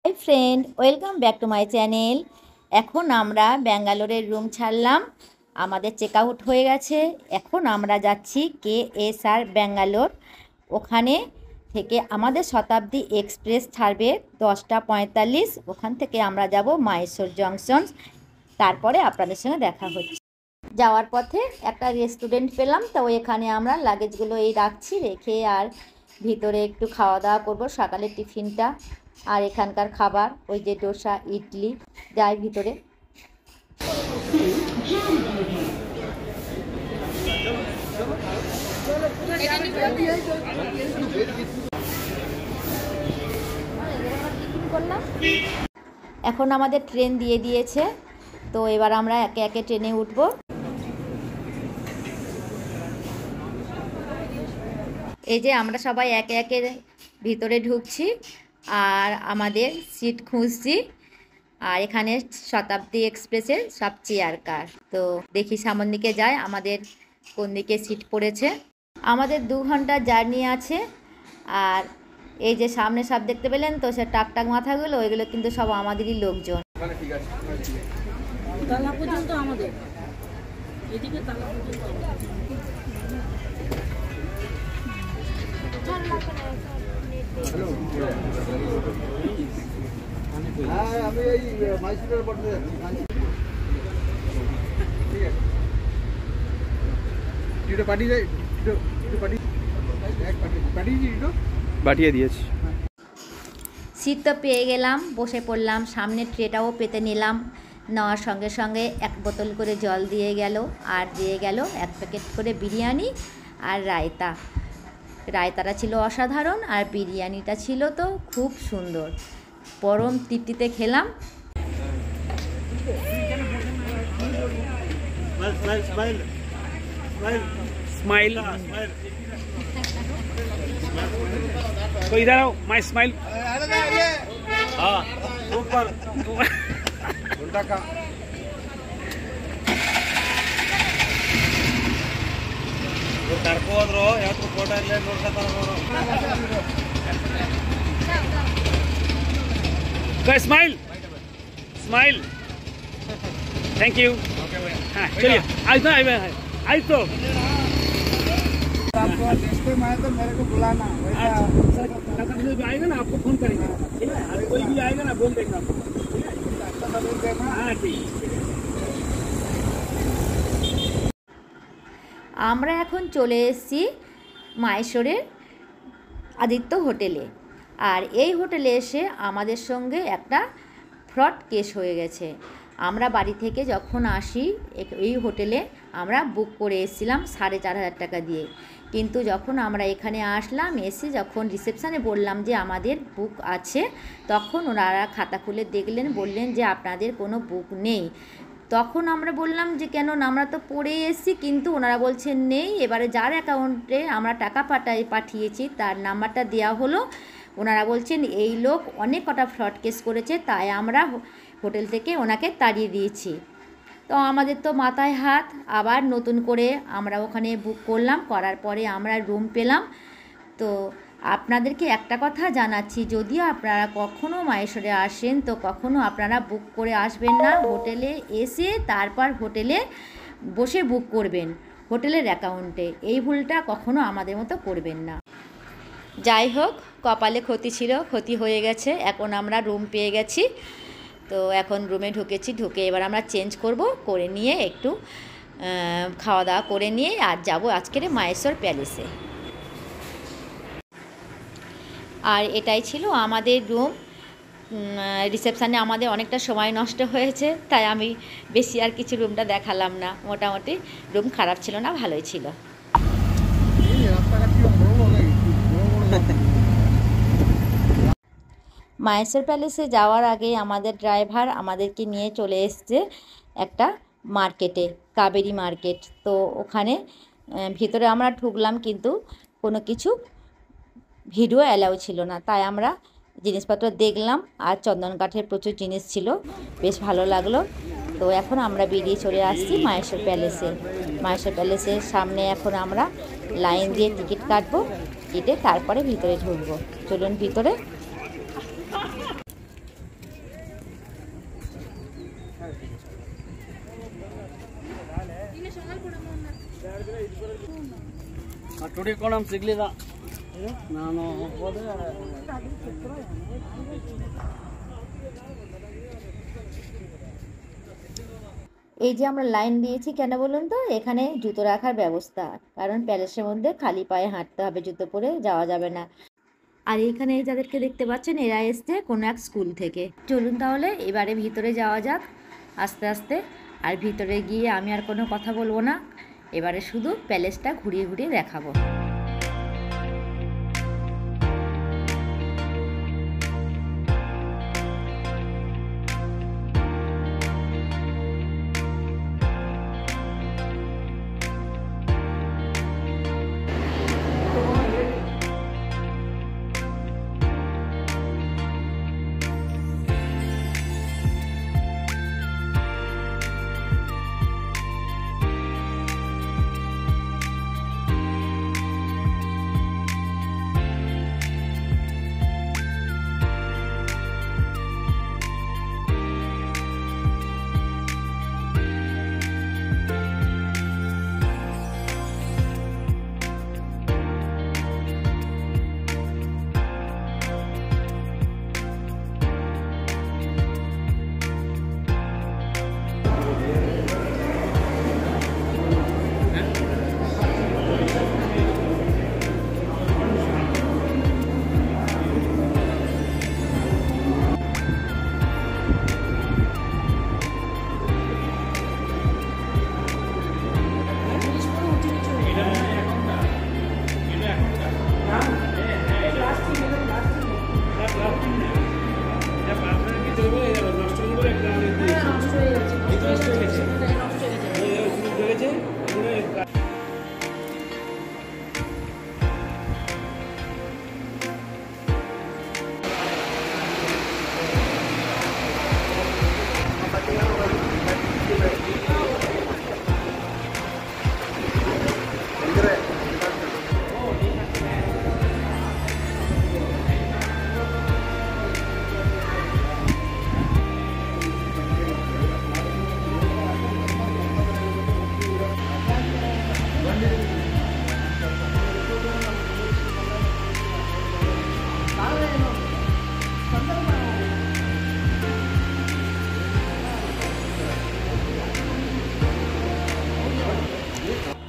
Hi friend, welcome back to my channel. এখন আমরা ব্যাঙ্গালোরের রুম ছাড়লাম, আমাদের চেক আউট হয়ে গেছে। এখন আমরা যাচ্ছি KSR ব্যাঙ্গালোর। ওখানে থেকে আমাদের শতাব্দী এক্সপ্রেস ছাড়বে 10:45। ওখান থেকে আমরা যাব মাইসোর জংশন। তারপরে আপনাদের সঙ্গে দেখা হচ্ছে। যাওয়ার পথে একটা রেস্টুরেন্ট পেলাম, তো এখানে আমরা লাগেজগুলো রাখছি, রেখে আর ভিতরে একটু খাওয়া দাওয়া করবো সকালের টিফিনটা। আর এখানকার খাবার ওই যে ডোসা, ইডলি, যাই ভিতরে। এখন আমাদের ট্রেন দিয়ে দিয়েছে, তো এবার আমরা একে একে ট্রেনে উঠব। এই যে আমরা সবাই একে একে ভিতরে ঢুকছি আর আমাদের সিট খুঁজছি। আর এখানে শতাব্দী এক্সপ্রেসের সব চেয়ার কার, তো দেখি সামনের দিকে যায় আমাদের কোন দিকে সিট পড়েছে। আমাদের 2 ঘন্টা জার্নি আছে। আর এই যে সামনে সব দেখতে পেলেন তো, সে টাকটাক মাথাগুলো, ওইগুলো কিন্তু সব আমাদেরই লোকজন। তালা পর্যন্ত আমাদের এদিকে তালা পর্যন্ত। আমি এই মাইসুরের পড়তে যাচ্ছি। পাঠিয়ে দিয়েছি। সিট তো পেয়ে গেলাম, বসে পড়লাম, সামনের ট্রেটাও পেতে নিলাম। নেওয়ার সঙ্গে সঙ্গে 1 বোতল করে জল দিয়ে গেল, আর দিয়ে গেল 1 প্যাকেট করে বিরিয়ানি আর রায়তা। রায়তাটা ছিল অসাধারণ, আর বিরিয়ানিটা ছিল তো খুব সুন্দর। পরম তৃপ্তিতে খেলাম। स्माइल तो इधर आओ, माय स्माइल। हाँ ऊपर उल्टा का। ಕರ್ಕೋದ್ರು ಯಾವತ್ತು ಫೋಟೋ ಎಲ್ಲ ನೋಡ್ಕೊತಾರ ಸ್ಮೈಲ್ ಸ್ಮೈಲ್ थैंक यू। हाँ चलिए आज तो आपको देखते मैं तो मेरे को बुलाना आएगा ना, आपको फोन करेंगे। कोई भी आएगा ना बोल देगा। हाँ ठीक। আমরা এখন চলে এসেছি মাইসোরের আদিত্য হোটেলে। আর এই হোটেলে এসে আমাদের সঙ্গে একটা ফ্রড কেস হয়ে গেছে। আমরা বাড়ি থেকে যখন আসি এই হোটেলে আমরা বুক করে এসেছিলাম 4,500 টাকা দিয়ে। কিন্তু যখন আমরা এখানে আসলাম, এসে যখন রিসেপশানে বললাম যে আমাদের বুক আছে, তখন ওনারা খাতা খুলে দেখলেন, বললেন যে আপনাদের কোনো বুক নেই। তখন আমরা বললাম যে কেন, আমরা তো পড়ে এসেছি, কিন্তু ওনারা বলছেন নেই। এবারে যার অ্যাকাউন্টে আমরা টাকা পাঠিয়েছি তার নাম্বারটা দেওয়া হলো। ওনারা বলছেন এই লোক অনেক কটা ফ্রড কেস করেছে, তাই আমরা হোটেল থেকে ওনাকে তাড়িয়ে দিয়েছি। তো আমাদের তো মাথায় হাত, আবার নতুন করে আমরা ওখানে বুক করলাম। করার পরে আমরা রুম পেলাম। তো আপনাদেরকে একটা কথা জানাচ্ছি, যদিও আপনারা কখনও মাইসোরে আসেন তো কখনও আপনারা বুক করে আসবেন না। হোটেলে এসে তারপর হোটেলে বসে বুক করবেন হোটেলের অ্যাকাউন্টে। এই ভুলটা কখনও আমাদের মতো করবেন না। যাই হোক, কপালে ক্ষতি ছিল, ক্ষতি হয়ে গেছে। এখন আমরা রুম পেয়ে গেছি। তো এখন রুমে ঢুকেছি, ঢুকে এবার আমরা চেঞ্জ করে নিয়ে একটু খাওয়া দাওয়া করে নিয়ে আর যাব আজকের মাইসোর প্যালেসে। আর এটাই ছিল আমাদের রুম। রিসেপশানে আমাদের অনেকটা সময় নষ্ট হয়েছে, তাই আমি বেশি আর কিছু রুমটা দেখালাম না। মোটামুটি রুম খারাপ ছিল না, ভালোই ছিল। মাইসোর প্যালেসে যাওয়ার আগে আমাদের ড্রাইভার আমাদেরকে নিয়ে চলে এসছে একটা মার্কেটে, কাবেরী মার্কেট। তো ওখানে ভিতরে আমরা ঢুকলাম, কিন্তু কোনো কিছু ভিডিও অ্যালাউ ছিল না। তাই আমরা জিনিসপত্র দেখলাম, আর চন্দন কাঠের প্রচুর জিনিস ছিল, বেশ ভালো লাগলো। তো এখন আমরা বেরিয়ে চলে আসছি মাইসোর প্যালেসে। মাইসোর প্যালেসের সামনে এখন আমরা লাইন দিয়ে টিকিট কাটবো, কেটে তারপরে ভিতরে ঢুকবো। চলুন ভিতরে। टुडे कौन हम सिगली ना ना এই যে আমরা লাইন দিয়েছি কেন বলুন তো, এখানে জুতো রাখার ব্যবস্থা, কারণ প্যালেসের মধ্যে খালি পায়ে হাঁটতে হবে, জুতো পরে যাওয়া যাবে না। আর এখানে যাদেরকে দেখতে পাচ্ছেন এরা এসছে কোনো এক স্কুল থেকে। চলুন তাহলে এবারে ভিতরে যাওয়া যাক আস্তে আস্তে। আর ভিতরে গিয়ে আমি আর কোনো কথা বলবো না, এবারে শুধু প্যালেসটা ঘুরিয়ে ঘুরিয়ে দেখাবো।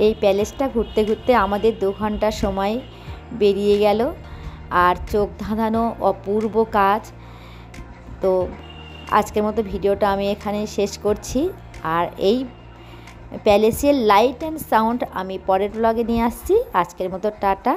এই প্যালেসটা ঘুরতে ঘুরতে আমাদের 2 ঘন্টা সময় বেরিয়ে গেল। আর চোখ ধাঁধানো অপূর্ব কাজ। তো আজকের মতো ভিডিওটা আমি এখানে শেষ করছি। আর এই প্যালেসের লাইট অ্যান্ড সাউন্ড আমি পরের ব্লগে নিয়ে আসছি। আজকের মতো টাটা।